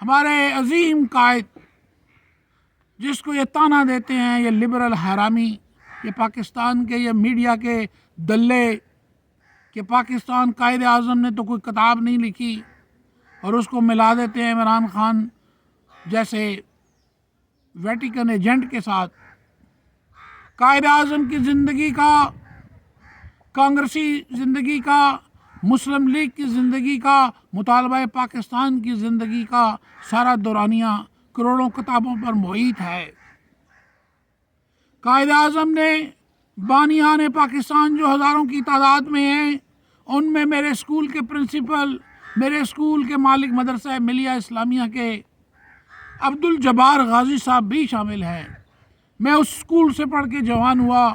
ہمارے عظیم قائد جس کو یہ طعنہ دیتے ہیں یہ لبرل حرامی، یہ پاکستان کے یہ میڈیا کے دلے کہ پاکستان قائد اعظم نے تو کوئی کتاب نہیں لکھی اور اس کو ملا دیتے ہیں عمران خان جیسے ویٹیکن ایجنٹ کے ساتھ۔ قائد اعظم کی زندگی کا، کانگریسی زندگی کا، مسلم لیگ کی زندگی کا، مطالبہ پاکستان کی زندگی کا سارا دورانیہ کروڑوں کتابوں پر محیط ہے۔ قائد اعظم نے بانیان پاکستان جو ہزاروں کی تعداد میں ہیں، ان میں میرے اسکول کے پرنسپل، میرے اسکول کے مالک مدرسہ ملیہ اسلامیہ کے عبدالجبار غازی صاحب بھی شامل ہیں۔ میں اس اسکول سے پڑھ کے جوان ہوا،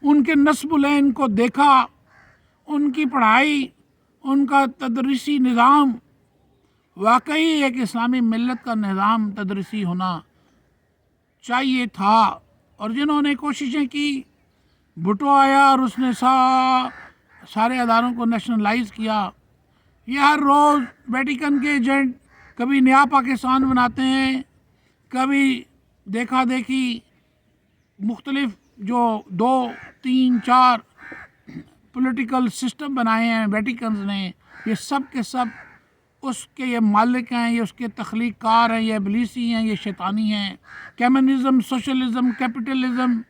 ان کے نصب العین کو دیکھا، ان کی پڑھائی، ان کا تدریسی نظام واقعی ایک اسلامی ملت کا نظام تدریسی ہونا چاہیے تھا۔ اور جنہوں نے کوششیں کی، بھٹو آیا اور اس نے سارے اداروں کو نیشنلائز کیا۔ یہ ہر روز ویٹیکن کے ایجنٹ کبھی نیا پاکستان بناتے ہیں، کبھی دیکھا دیکھی مختلف جو 2 3 4 پولیٹیکل سسٹم بنائے ہیں ویٹیکنز نے، یہ سب کے سب اس کے یہ مالک ہیں، یہ اس کے تخلیق کار ہیں، یہ ابلیسی ہیں، یہ شیطانی ہیں۔ کمیونزم، سوشلزم، کیپٹلزم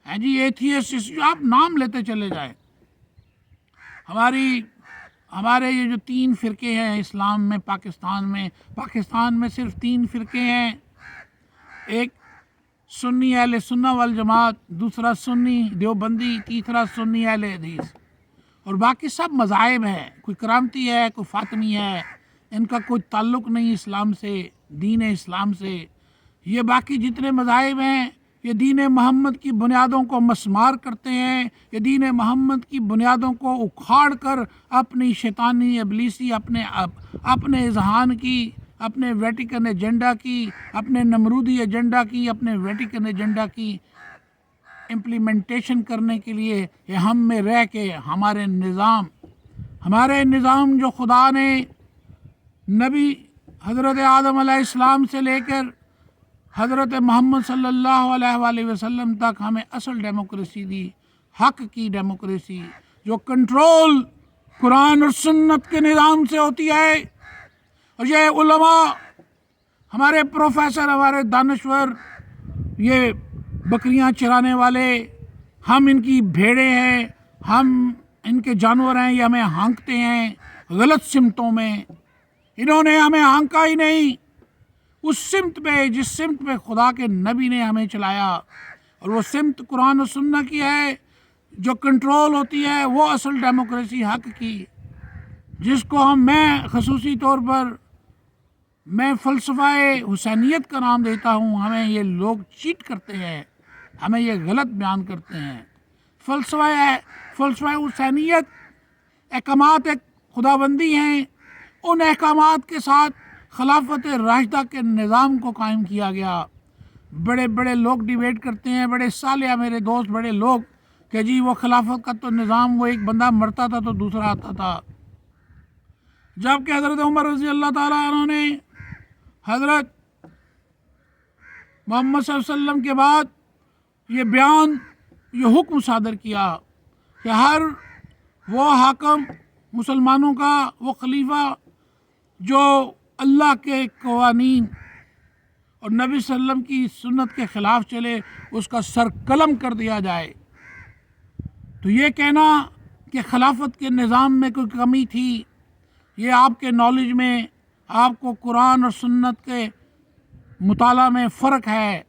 ہے جی، ایتھیسٹ، آپ نام لیتے چلے جائیں۔ ہمارے یہ جو 3 فرقے ہیں اسلام میں، پاکستان میں صرف 3 فرقے ہیں، ایک سنی اہل سنہ والجماعت، دوسرا سنی دیوبندی، تیسرا سنی اہل حدیث، اور باقی سب مذاہب ہیں۔ کوئی کرامتی ہے، کوئی فاطمی ہے، ان کا کوئی تعلق نہیں اسلام سے، دین اسلام سے۔ یہ باقی جتنے مذاہب ہیں یہ دین محمد کی بنیادوں کو مسمار کرتے ہیں، یہ دین محمد کی بنیادوں کو اکھاڑ کر اپنی شیطانی ابلیسی، اپنے اذہان کی، اپنے ویٹیکن ایجنڈا کی، اپنے نمرودی ایجنڈا کی، اپنے ویٹیکن ایجنڈا کی امپلیمنٹیشن کرنے کے لیے یہ ہم میں رہ کے ہمارے نظام جو خدا نے نبی حضرت آدم علیہ السلام سے لے کر حضرت محمد صلی اللہ علیہ وآلہ وسلم تک ہمیں اصل ڈیموکریسی دی، حق کی ڈیموکریسی جو کنٹرول قرآن اور سنت کے نظام سے ہوتی ہے۔ اور یہ علماء، ہمارے پروفیسر، ہمارے دانشور، یہ بکریاں چرانے والے، ہم ان کی بھیڑیں ہیں، ہم ان کے جانور ہیں، یہ ہمیں ہانکتے ہیں غلط سمتوں میں۔ انہوں نے ہمیں ہانکا ہی نہیں اس سمت پہ جس سمت پہ خدا کے نبی نے ہمیں چلایا، اور وہ سمت قرآن و سنت کی ہے جو کنٹرول ہوتی ہے، وہ اصل ڈیموکریسی حق کی، جس کو میں خصوصی طور پر میں فلسفہ حسینیت کا نام دیتا ہوں۔ ہمیں یہ لوگ چیٹ کرتے ہیں، ہمیں یہ غلط بیان کرتے ہیں۔ فلسفہ حسینیت احکامات ایک خداوندی ہیں، ان احکامات کے ساتھ خلافت راشدہ کے نظام کو قائم کیا گیا۔ بڑے بڑے لوگ ڈیبیٹ کرتے ہیں، بڑے صالح میرے دوست، بڑے لوگ، کہ جی وہ خلافت کا تو نظام، وہ ایک بندہ مرتا تھا تو دوسرا آتا تھا، جبکہ حضرت عمر رضی اللہ تعالیٰ عنہ نے حضرت محمد صلی اللہ علیہ وسلم کے بعد یہ بیان، یہ حکم صادر کیا کہ ہر وہ حاکم مسلمانوں کا، وہ خلیفہ جو اللہ کے قوانین اور نبی صلی اللہ علیہ وسلم کی سنت کے خلاف چلے، اس کا سر قلم کر دیا جائے۔ تو یہ کہنا کہ خلافت کے نظام میں کوئی کمی تھی، یہ آپ کے نالج میں، آپ کو قرآن اور سنت کے مطالعہ میں فرق ہے۔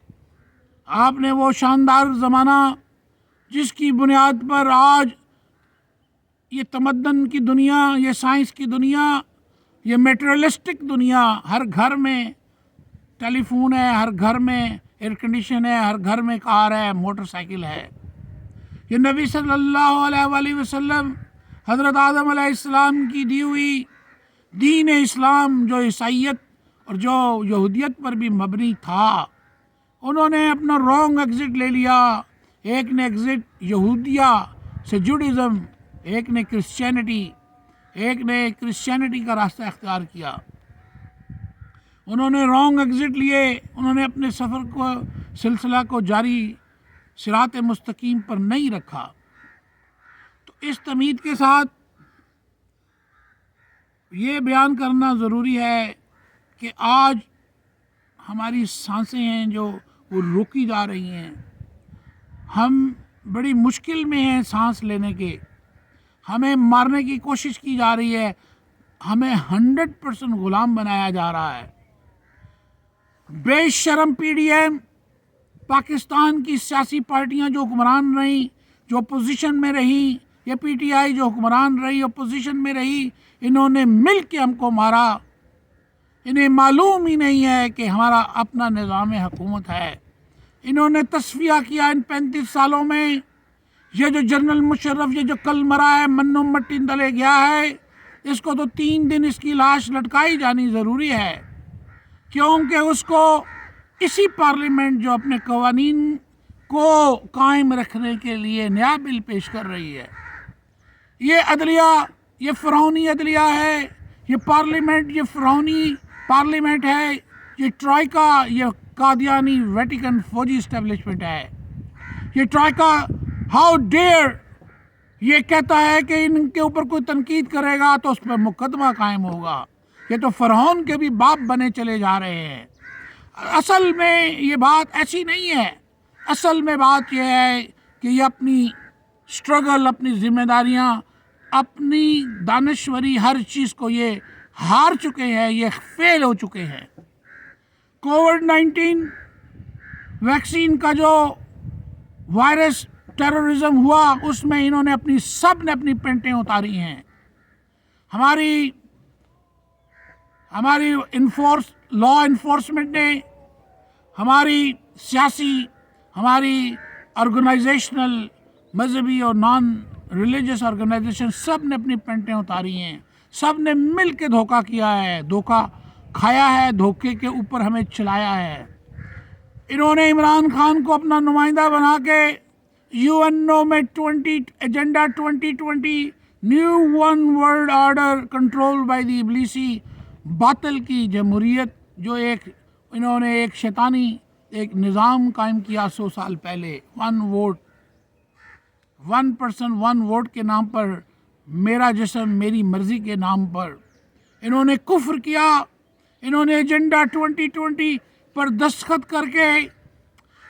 آپ نے وہ شاندار زمانہ جس کی بنیاد پر آج یہ تمدن کی دنیا، یہ سائنس کی دنیا، یہ میٹریلسٹک دنیا، ہر گھر میں ٹیلی فون ہے، ہر گھر میں ایئر کنڈیشن ہے، ہر گھر میں کار ہے، موٹر سائیکل ہے، یہ نبی صلی اللہ علیہ وآلہ وسلم، حضرت آدم علیہ السلام کی دی ہوئی دین اسلام جو عیسائیت اور جو یہودیت پر بھی مبنی تھا، انہوں نے اپنا رانگ ایگزٹ لے لیا۔ ایک نے ایگزٹ یہودیہ سے جوڈیزم، ایک نے کرسچینٹی کا راستہ اختیار کیا۔ انہوں نے رانگ ایگزٹ لیے، انہوں نے اپنے سفر کو سلسلہ کو جاری صراط مستقیم پر نہیں رکھا۔ تو اس تمہید کے ساتھ یہ بیان کرنا ضروری ہے کہ آج ہماری سانسیں ہیں جو وہ روکی جا رہی ہیں، ہم بڑی مشکل میں ہیں سانس لینے کے، ہمیں مارنے کی کوشش کی جا رہی ہے، ہمیں 100% غلام بنایا جا رہا ہے۔ بے شرم پی ڈی ایم، پاکستان کی سیاسی پارٹیاں جو حکمران رہیں، جو اپوزیشن میں رہیں، یہ پی ٹی آئی جو حکمران رہی، اپوزیشن میں رہی، انہوں نے مل کے ہم کو مارا۔ انہیں معلوم ہی نہیں ہے کہ ہمارا اپنا نظام حکومت ہے۔ انہوں نے تصفیہ کیا ان 35 سالوں میں۔ یہ جو جنرل مشرف، یہ جو کل مرا ہے، منو مٹی ڈلے گیا ہے، اس کو تو 3 دن اس کی لاش لٹکائی جانی ضروری ہے، کیونکہ اس کو اسی پارلیمنٹ جو اپنے قوانین کو قائم رکھنے کے لیے نیا بل پیش کر رہی ہے، یہ عدلیہ، یہ فرعونی عدلیہ ہے، یہ پارلیمنٹ، یہ فرعونی پارلیمنٹ ہے، یہ ٹرائیکا، یہ قادیانی ویٹیکن فوجی اسٹیبلشمنٹ ہے۔ یہ ٹرائیکا ہاؤ ڈیئر یہ کہتا ہے کہ ان کے اوپر کوئی تنقید کرے گا تو اس پہ مقدمہ قائم ہوگا۔ یہ تو فرعون کے بھی باپ بنے چلے جا رہے ہیں۔ اصل میں یہ بات ایسی نہیں ہے، اصل میں بات یہ ہے کہ یہ اپنی سٹرگل، اپنی ذمہ داریاں، اپنی دانشوری، ہر چیز کو یہ ہار چکے ہیں، یہ فیل ہو چکے ہیں۔ کووڈ-19 ویکسین کا جو وائرس ٹیررزم ہوا، اس میں انہوں نے سب نے اپنی پینٹیں اتاری ہیں۔ ہماری لا انفورسمنٹ نے، ہماری سیاسی، ہماری آرگنائزیشنل، مذہبی اور نان ریلیجس آرگنائزیشن، سب نے اپنی پینٹیں اتاری ہیں، سب نے مل کے دھوکہ کیا ہے، دھوکہ کھایا ہے، دھوکے کے اوپر ہمیں چلایا ہے۔ انہوں نے عمران خان کو اپنا نمائندہ بنا کے یو این او میں agenda 2020 new one world order control by the ابلیسی باطل کی جمہوریت، جو انہوں نے ایک شیطانی ایک نظام قائم کیا 100 سال پہلے، 1 ووٹ، 1 پرسن 1 ووٹ کے نام پر، میرا جسم میری مرضی کے نام پر انہوں نے کفر کیا۔ انہوں نے ایجنڈا 2020 پر دستخط کر کے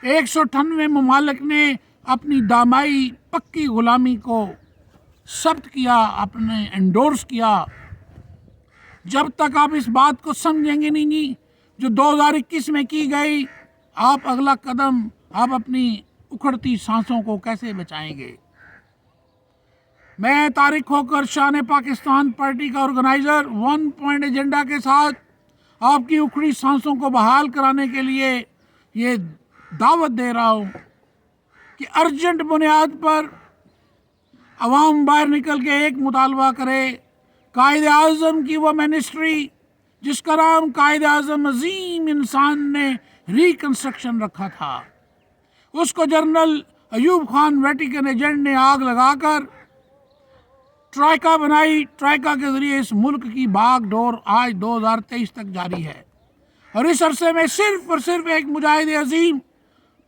198 ممالک نے اپنی دامائی پکی غلامی کو ثبت کیا، اپنے انڈورس کیا۔ جب تک آپ اس بات کو سمجھیں گے نہیں جو 2021 میں کی گئی، آپ اگلا قدم، آپ اپنی اکھڑتی سانسوں کو کیسے بچائیں گے؟ میں طارق کھوکھر، شان پاکستان پارٹی کا آرگنائزر، 1 پوائنٹ ایجنڈا کے ساتھ آپ کی اکھڑی سانسوں کو بحال کرانے کے لیے یہ دعوت دے رہا ہوں کہ ارجنٹ بنیاد پر عوام باہر نکل کے ایک مطالبہ کرے، قائد اعظم کی وہ منسٹری جس کا نام قائد اعظم عظیم انسان نے ریکنسٹرکشن رکھا تھا، اس کو general Ayub Khan Vatican agent نے آگ لگا کر ٹرائیکا بنائی۔ ٹرائیکا کے ذریعے اس ملک کی بھاگ ڈور آج 2023 تک جاری ہے، اور اس عرصے میں صرف اور صرف ایک مجاہد عظیم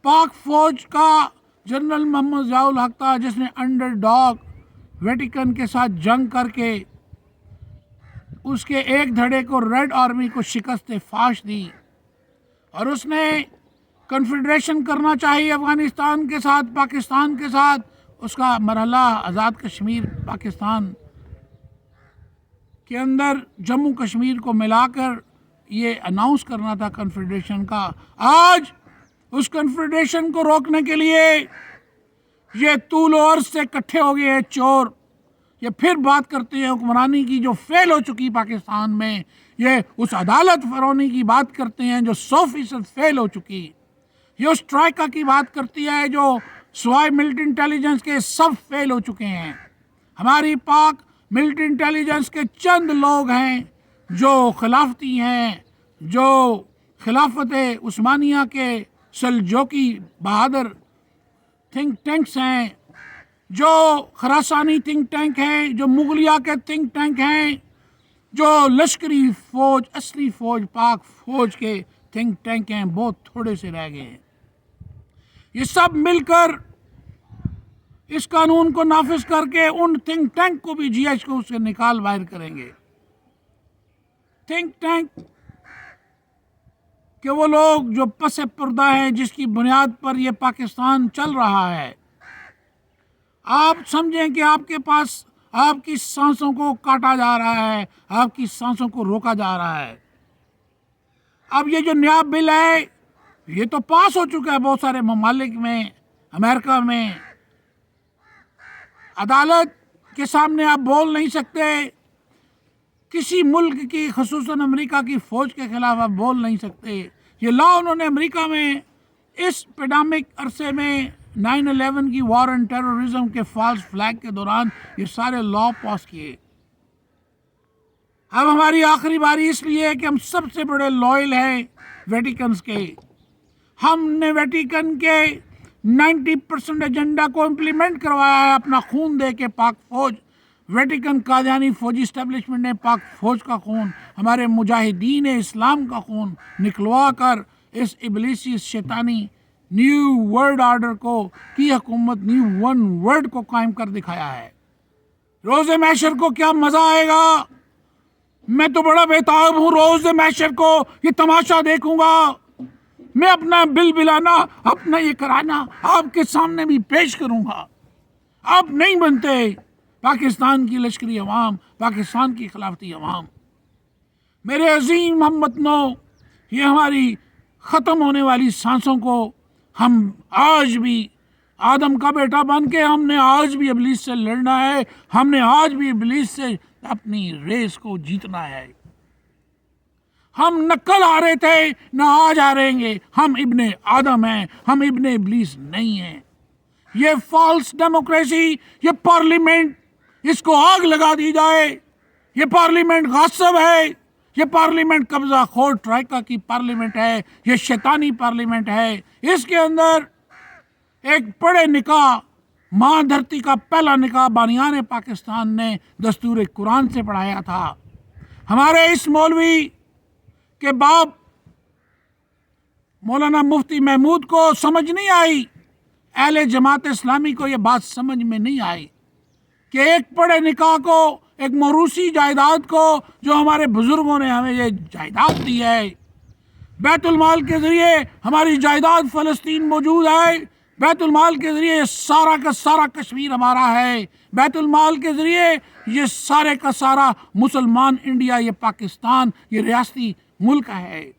پاک فوج کا جنرل محمد ضیاء الحق تھا، جس نے انڈر ڈاگ ویٹیکن کے ساتھ جنگ کر کے اس کے ایک دھڑے کو، ریڈ آرمی کو شکست فاش دی، اور اس نے کنفیڈریشن کرنا چاہیے افغانستان کے ساتھ، پاکستان کے ساتھ، اس کا مرحلہ آزاد کشمیر پاکستان کے اندر جموں کشمیر کو ملا کر یہ اناؤنس کرنا تھا کنفیڈریشن کا۔ آج اس کنفیڈریشن کو روکنے کے لیے یہ طول و عرض سے اکٹھے ہو گئے ہیں چور، یہ پھر بات کرتے ہیں حکمرانی کی جو فیل ہو چکی پاکستان میں، یہ اس عدالت فرعونی کی بات کرتے ہیں جو 100% فیل ہو چکی، یہ اس ٹرائیکا کی بات کرتی ہے جو سوائے ملٹری انٹیلیجنس کے سب فیل ہو چکے ہیں۔ ہماری پاک ملٹری انٹیلیجنس کے چند لوگ ہیں جو خلافتی ہیں، جو خلافت عثمانیہ کے سلجوقی بہادر تھنک ٹینکس ہیں، جو خراسانی تھنک ٹینک ہیں، جو مغلیہ کے تھنک ٹینک ہیں، جو لشکری فوج، اصلی فوج، پاک فوج کے تھنک ٹینک ہیں بہت تھوڑے سے رہ گئے ہیں۔ یہ سب مل کر اس قانون کو نافذ کر کے ان تھنک ٹینک کو بھی جی ایچ کو سے نکال باہر کریں گے۔ تھنک ٹینک کہ وہ لوگ جو پس پردہ ہیں، جس کی بنیاد پر یہ پاکستان چل رہا ہے، آپ سمجھیں کہ آپ کے پاس آپ کی سانسوں کو کاٹا جا رہا ہے، آپ کی سانسوں کو روکا جا رہا ہے۔ اب یہ جو نیا بل ہے یہ تو پاس ہو چکا ہے بہت سارے ممالک میں، امریکہ میں۔ عدالت کے سامنے آپ بول نہیں سکتے، کسی ملک کی خصوصاً امریکہ کی فوج کے خلاف آپ بول نہیں سکتے۔ یہ لا انہوں نے امریکہ میں اس پیڈامک عرصے میں 9/11 کی وار اینڈ ٹیررزم کے فالس فلیگ کے دوران یہ سارے لا پاس کیے۔ اب ہماری آخری باری اس لیے ہے کہ ہم سب سے بڑے لائل ہیں ویٹیکنز کے۔ ہم نے ویٹیکن کے 90% ایجنڈا کو امپلیمنٹ کروایا ہے اپنا خون دے کے۔ پاک فوج، ویٹیکن قادیانی فوجی اسٹیبلشمنٹ نے پاک فوج کا خون، ہمارے مجاہدین اسلام کا خون نکلوا کر اس ابلیسی، اس شیطانی نیو ورلڈ آرڈر کو کی حکومت، نیو ون ورلڈ کو قائم کر دکھایا ہے۔ روز محشر کو کیا مزہ آئے گا، میں تو بڑا بےتاب ہوں روز محشر کو یہ تماشا دیکھوں گا۔ میں اپنا بل بلانا، اپنا یہ کرانا آپ کے سامنے بھی پیش کروں گا۔ آپ نہیں بنتے پاکستان کی لشکری عوام، پاکستان کی خلافتی عوام۔ میرے عظیم ہم وطنوں، یہ ہماری ختم ہونے والی سانسوں کو ہم آج بھی آدم کا بیٹا بن کے ہم نے آج بھی ابلیس سے لڑنا ہے، ہم نے آج بھی ابلیس سے اپنی ریس کو جیتنا ہے۔ ہم نہ کل ہارے تھے نہ آج ہاریں گے، ہم ابن آدم ہیں، ہم ابن ابلیس نہیں ہیں۔ یہ فالس ڈیموکریسی، یہ پارلیمنٹ، اس کو آگ لگا دی جائے۔ یہ پارلیمنٹ غاصب ہے، یہ پارلیمنٹ قبضہ خور ٹرائکا کی پارلیمنٹ ہے، یہ شیطانی پارلیمنٹ ہے۔ اس کے اندر ایک پڑھے نکاح، ماں دھرتی کا پہلا نکاح بانیان پاکستان نے دستور قرآن سے پڑھایا تھا۔ ہمارے اس مولوی کے باپ مولانا مفتی محمود کو سمجھ نہیں آئی، اہل جماعت اسلامی کو یہ بات سمجھ میں نہیں آئی کہ ایک پڑھے نکاح کو، ایک موروثی جائیداد کو، جو ہمارے بزرگوں نے ہمیں یہ جائیداد دی ہے، بیت المال کے ذریعے ہماری جائیداد فلسطین موجود ہے، بیت المال کے ذریعے سارا کا سارا کشمیر ہمارا ہے، بیت المال کے ذریعے یہ سارے کا سارا مسلمان انڈیا، یہ پاکستان، یہ ریاستی ملک ہے۔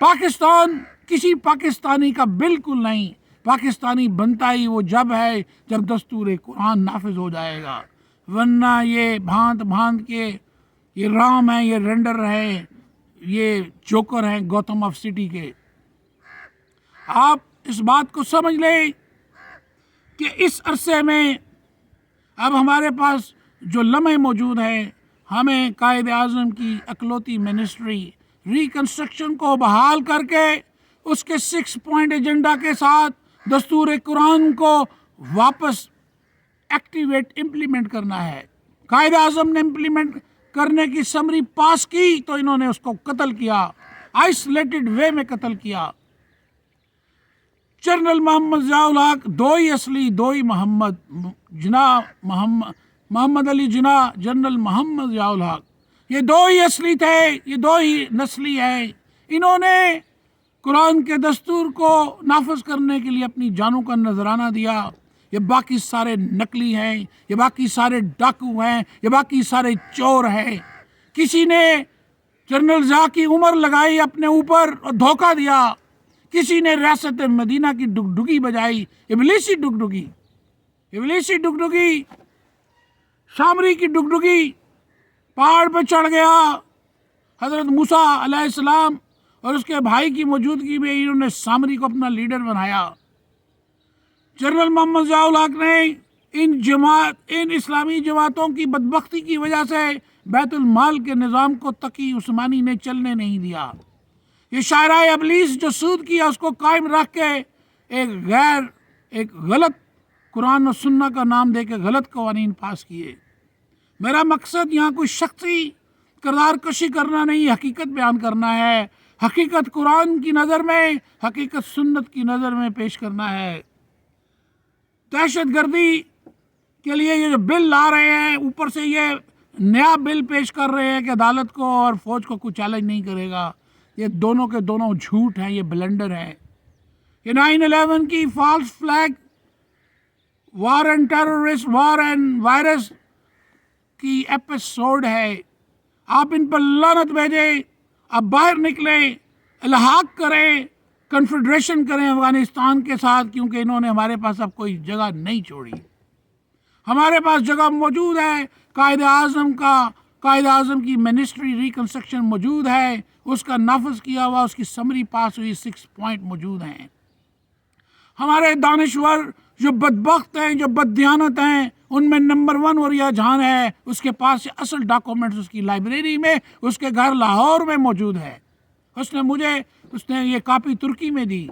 پاکستان کسی پاکستانی کا بالکل نہیں، پاکستانی بنتا ہی وہ جب ہے جب دستور قرآن نافذ ہو جائے گا، ورنہ یہ بھانت بھانت کے یہ رام ہے، یہ رینڈر ہے، یہ جوکر ہیں گوتم آف سٹی کے۔ آپ اس بات کو سمجھ لیں کہ اس عرصے میں اب ہمارے پاس جو لمحے موجود ہیں، ہمیں قائد اعظم کی اکلوتی منسٹری ریکنسٹرکشن کو بحال کر کے اس کے 6 پوائنٹ ایجنڈا کے ساتھ دستور قرآن کو واپس ایکٹیویٹ امپلیمنٹ کرنا ہے۔ قائد اعظم نے امپلیمنٹ کرنے کی سمری پاس کی تو انہوں نے اس کو قتل کیا، آئسولیٹڈ وے میں قتل کیا۔ جنرل محمد ضیاء الحق، دو ہی اصلی، دو ہی محمد، جناح محمد علی جناح، جنرل محمد ضیاء الحق، یہ دو ہی اصلی تھے، یہ دو ہی نسلی ہیں۔ انہوں نے قرآن کے دستور کو نافذ کرنے کے لیے اپنی جانوں کا نذرانہ دیا۔ یہ باقی سارے نقلی ہیں، یہ باقی سارے ڈاکو ہیں، یہ باقی سارے چور ہیں۔ کسی نے جنرل ضیاء کی عمر لگائی اپنے اوپر اور دھوکہ دیا، کسی نے ریاست مدینہ کی ڈگڈگی بجائی، ابلیسی ڈگڈگی، ابلیسی ڈگڈگی، شامری کی ڈگڈگی، پہاڑ پہ چڑھ گیا۔ حضرت موسیٰ علیہ السلام اور اس کے بھائی کی موجودگی میں انہوں نے سامری کو اپنا لیڈر بنایا۔ جنرل محمد ضیاء الحق نے ان اسلامی جماعتوں کی بدبختی کی وجہ سے بیت المال کے نظام کو تقی عثمانی نے چلنے نہیں دیا۔ یہ شاعرہ ابلیس جو سود کیا اس کو قائم رکھ کے ایک غلط قرآن و سنت کا نام دے کے غلط قوانین پاس کیے۔ میرا مقصد یہاں کوئی شخصی کردار کشی کرنا نہیں، حقیقت بیان کرنا ہے، حقیقت قرآن کی نظر میں، حقیقت سنت کی نظر میں پیش کرنا ہے۔ دہشت گردی کے لیے یہ جو بل لا رہے ہیں، اوپر سے یہ نیا بل پیش کر رہے ہیں کہ عدالت کو اور فوج کو کوئی چیلنج نہیں کرے گا، یہ دونوں کے دونوں جھوٹ ہیں، یہ بلنڈر ہے۔ یہ 9/11 کی false flag, war and terrorist, war and virus کی ایپیسوڈ ہے۔ آپ ان پر لعنت بھیجیں، اب باہر نکلیں، الحاق کریں، کنفیڈریشن کریں افغانستان کے ساتھ، کیونکہ انہوں نے ہمارے پاس اب کوئی جگہ نہیں چھوڑی۔ ہمارے پاس جگہ موجود ہے، قائد اعظم کی منسٹری ریکنسٹرکشن موجود ہے، اس کا نافذ کیا ہوا، اس کی سمری پاس ہوئی، 6 پوائنٹ موجود ہیں۔ ہمارے دانشور جو بدبخت ہیں، جو بددیانت ہیں، ان میں نمبر 1 عوریہ جان ہے، اس کے پاس اصل ڈاکومنٹس اس کی لائبریری میں، اس کے گھر لاہور میں موجود ہے۔ اس نے یہ کاپی ترکی میں دی۔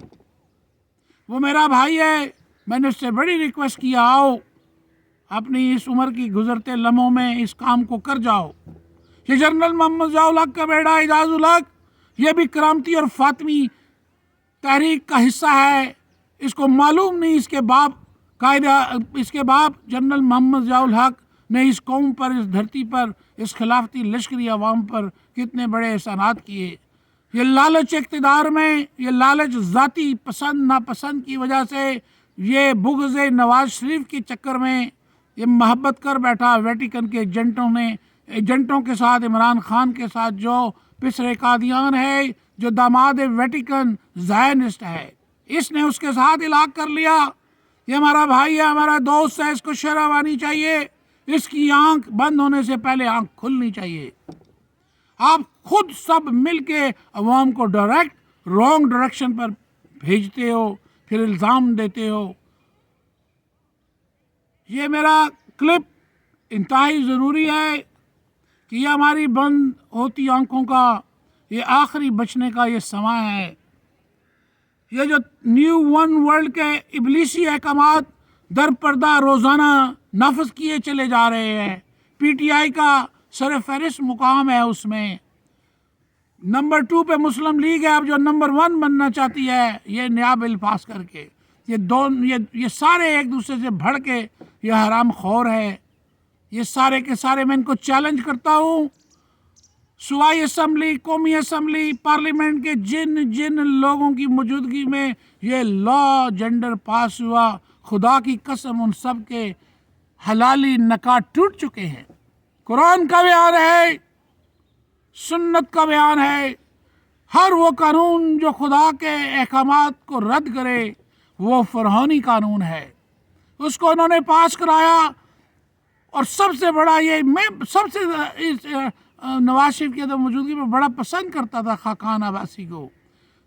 وہ میرا بھائی ہے، میں نے اس سے بڑی ریکویسٹ کیا، آؤ اپنی اس عمر کی گزرتے لمحوں میں اس کام کو کر جاؤ۔ یہ جنرل محمد ضیاء الحق کا بیٹا اعجاز الحق، یہ بھی کرامتی اور فاطمی تحریک کا حصہ ہے۔ اس کو معلوم نہیں اس کے باپ جنرل محمد ضیاء الحق نے اس قوم پر، اس دھرتی پر، اس خلافتی لشکری عوام پر کتنے بڑے احسانات کیے۔ یہ لالچ اقتدار میں، یہ لالچ ذاتی پسند ناپسند کی وجہ سے، یہ بغض نواز شریف کے چکر میں یہ محبت کر بیٹھا ویٹیکن کے ایجنٹوں کے ساتھ، عمران خان کے ساتھ، جو پسرے قادیان ہے، جو داماد ویٹیکن زائنسٹ ہے، اس نے اس کے ساتھ الحاق کر لیا۔ یہ ہمارا بھائی ہے، ہمارا دوست ہے، اس کو شرم آنی چاہیے، اس کی آنکھ بند ہونے سے پہلے آنکھ کھلنی چاہیے۔ آپ خود سب مل کے عوام کو ڈائریکٹ رانگ ڈائریکشن پر بھیجتے ہو، پھر الزام دیتے ہو۔ یہ میرا کلپ انتہائی ضروری ہے کہ یہ ہماری بند ہوتی آنکھوں کا یہ آخری بچنے کا یہ سماں ہے۔ یہ جو نیو ون ورلڈ کے ابلیسی احکامات در پردہ روزانہ نافذ کیے چلے جا رہے ہیں، پی ٹی آئی کا سر فہرست مقام ہے، اس میں نمبر 2 پہ مسلم لیگ ہے، اب جو نمبر 1 بننا چاہتی ہے یہ نیا بل پاس کر کے۔ یہ سارے ایک دوسرے سے بڑھ کے یہ حرام خور ہے، یہ سارے کے سارے۔ میں ان کو چیلنج کرتا ہوں، صوبائی اسمبلی، قومی اسمبلی، پارلیمنٹ کے جن لوگوں کی موجودگی میں یہ لا جنڈر پاس ہوا، خدا کی قسم ان سب کے حلالی نکات ٹوٹ چکے ہیں۔ قرآن کا بیان ہے، سنت کا بیان ہے، ہر وہ قانون جو خدا کے احکامات کو رد کرے وہ فرعونی قانون ہے، اس کو انہوں نے پاس کرایا۔ اور سب سے بڑا یہ، میں سب سے نواز شریف کی موجودگی میں بڑا پسند کرتا تھا خاقان عباسی کو۔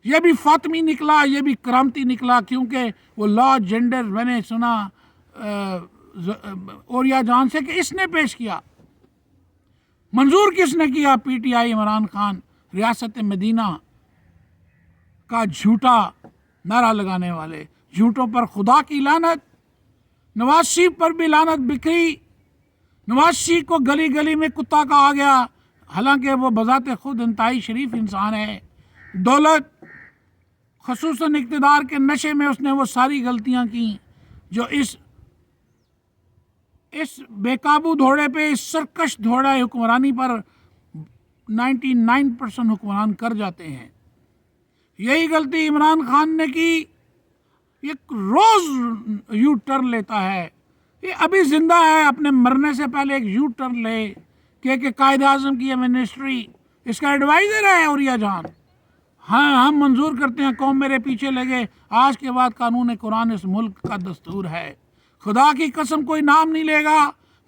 یہ بھی فاطمی نکلا، یہ بھی کرامتی نکلا، کیونکہ وہ لا جنڈر میں نے سنا عوریہ جان سے کہ اس نے پیش کیا، منظور کس نے کیا؟ پی ٹی آئی، عمران خان، ریاست مدینہ کا جھوٹا نعرہ لگانے والے۔ جھوٹوں پر خدا کی لعنت۔ نواز شریف پر بھی لعنت بکھری۔ نواز شریف کو گلی گلی میں کتا کہا گیا، حالانکہ وہ بذات خود انتہائی شریف انسان ہے۔ دولت، خصوصاً اقتدار کے نشے میں اس نے وہ ساری غلطیاں کی جو اس بے قابو گھوڑے پہ، اس سرکش گھوڑا حکمرانی پر 99% حکمران کر جاتے ہیں۔ یہی غلطی عمران خان نے کی، ایک روز یو ٹرن لیتا ہے، یہ ابھی زندہ ہے، اپنے مرنے سے پہلے ایک یو ٹرن لے کہ قائد اعظم کی یہ منسٹری، اس کا ایڈوائزر ہے عوریہ جان۔ ہاں، ہم منظور کرتے ہیں، قوم میرے پیچھے لگے، آج کے بعد قانون قرآن اس ملک کا دستور ہے۔ خدا کی قسم کوئی نام نہیں لے گا،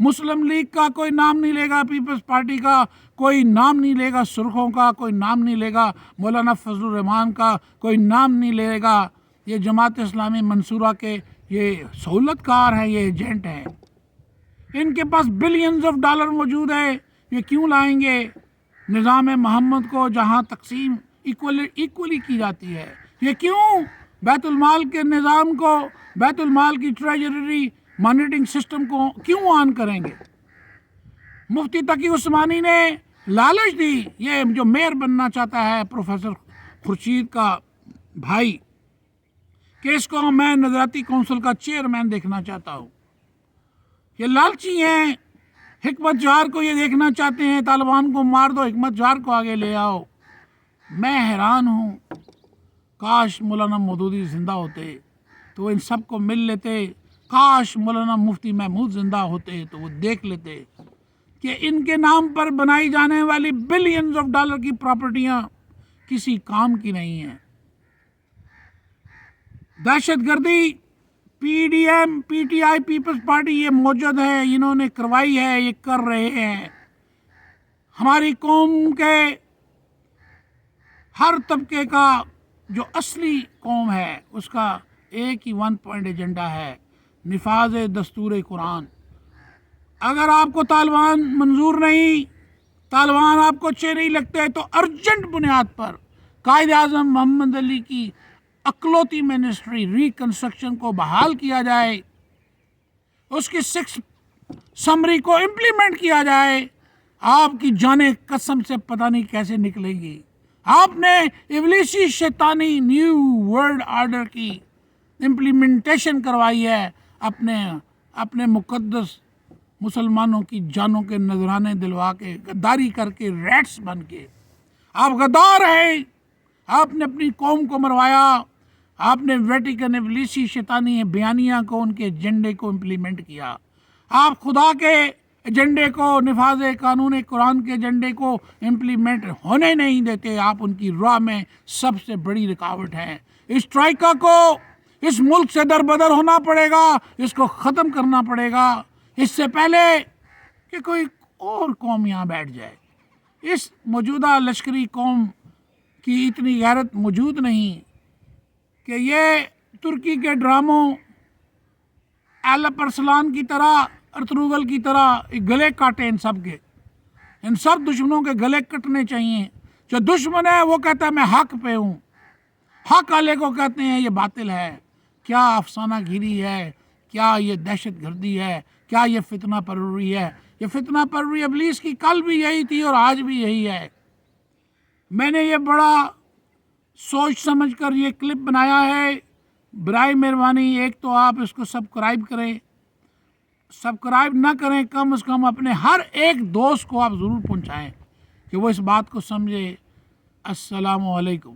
مسلم لیگ کا کوئی نام نہیں لے گا، پیپلز پارٹی کا کوئی نام نہیں لے گا، سرخوں کا کوئی نام نہیں لے گا، مولانا فضل الرحمان کا کوئی نام نہیں لے گا۔ یہ جماعت اسلامی منصورہ کے یہ سہولت کار ہیں، یہ ایجنٹ ہیں، ان کے پاس بلینز آف ڈالر موجود ہے۔ یہ کیوں لائیں گے نظام محمد کو جہاں تقسیم ایکولی کی جاتی ہے؟ یہ کیوں بیت المال کے نظام کو، بیت المال کی ٹریجری مانیٹرنگ سسٹم کو کیوں آن کریں گے؟ مفتی تقی عثمانی نے لالچ دی. یہ جو میئر بننا چاہتا ہے پروفیسر خورشید کا بھائی، کہ اس کو میں نظراتی کونسل کا چیئرمین دیکھنا چاہتا ہوں. یہ لالچی ہیں. حکمت جوہر کو یہ دیکھنا چاہتے ہیں طالبان کو مار دو، حکمت جوہر کو آگے لے آؤ. میں حیران ہوں، کاش مولانا مودودی زندہ ہوتے تو وہ ان سب کو مل لیتے. کاش مولانا مفتی محمود زندہ ہوتے تو وہ دیکھ لیتے کہ ان کے نام پر بنائی جانے والی بلینز آف ڈالر کی پراپرٹیاں کسی کام کی نہیں ہیں. دہشت گردی P D M, P T I, Peoples Party یہ موجود ہے، انہوں نے کروائی ہے، یہ کر رہے ہیں. ہماری قوم کے ہر طبقے کا جو اصلی قوم ہے اس کا ایک ہی 1 پوائنٹ ایجنڈا ہے، نفاذ دستور قرآن. اگر آپ کو طالبان منظور نہیں، طالبان آپ کو اچھے نہیں لگتے، تو ارجنٹ بنیاد پر قائد اعظم محمد علی کی اکلوتی منسٹری ریکنسٹرکشن کو بحال کیا جائے، اس کی 6 سمری کو امپلیمنٹ کیا جائے. آپ کی جانیں قسم سے پتہ نہیں کیسے نکلیں گی. آپ نے ابلیسی شیطانی نیو ورلڈ آرڈر کی امپلیمنٹیشن کروائی ہے اپنے مقدس مسلمانوں کی جانوں کے نذرانے دلوا کے، غداری کر کے، ریٹس بن کے. آپ غدار ہیں. آپ نے اپنی قوم کو مروایا. آپ نے ویٹیکن ابلیسی شیطانی بیانیہ کو، ان کے ایجنڈے کو امپلیمنٹ کیا. آپ خدا کے ایجنڈے کو، نفاذ قانون قرآن کے ایجنڈے کو امپلیمنٹ ہونے نہیں دیتے. آپ ان کی راہ میں سب سے بڑی رکاوٹ ہیں. اس ٹرائیکا کو اس ملک سے دربدر ہونا پڑے گا، اس کو ختم کرنا پڑے گا، اس سے پہلے کہ کوئی اور قوم یہاں بیٹھ جائے. اس موجودہ لشکری قوم کی اتنی غیرت موجود نہیں کہ یہ ترکی کے ڈراموں ایلپ ارسلان کی طرح، ارطغرل کی طرح گلے کاٹے. ان سب کے، ان سب دشمنوں کے گلے کٹنے چاہیے. جو دشمن ہے وہ کہتا ہے میں حق پہ ہوں، حق والے کو کہتے ہیں یہ باطل ہے. کیا افسانہ گیری ہے، کیا یہ دہشت گردی ہے، کیا یہ فتنہ پروری ہے. یہ فتنہ پروری ابلیس کی کل بھی یہی تھی اور آج بھی یہی ہے. میں نے یہ بڑا سوچ سمجھ کر یہ کلپ بنایا ہے. برائے مہربانی ایک تو آپ اس کو سبسکرائب کریں، سبسکرائب نہ کریں کم از کم اپنے ہر ایک دوست کو آپ ضرور پہنچائیں کہ وہ اس بات کو سمجھے. السلام علیکم.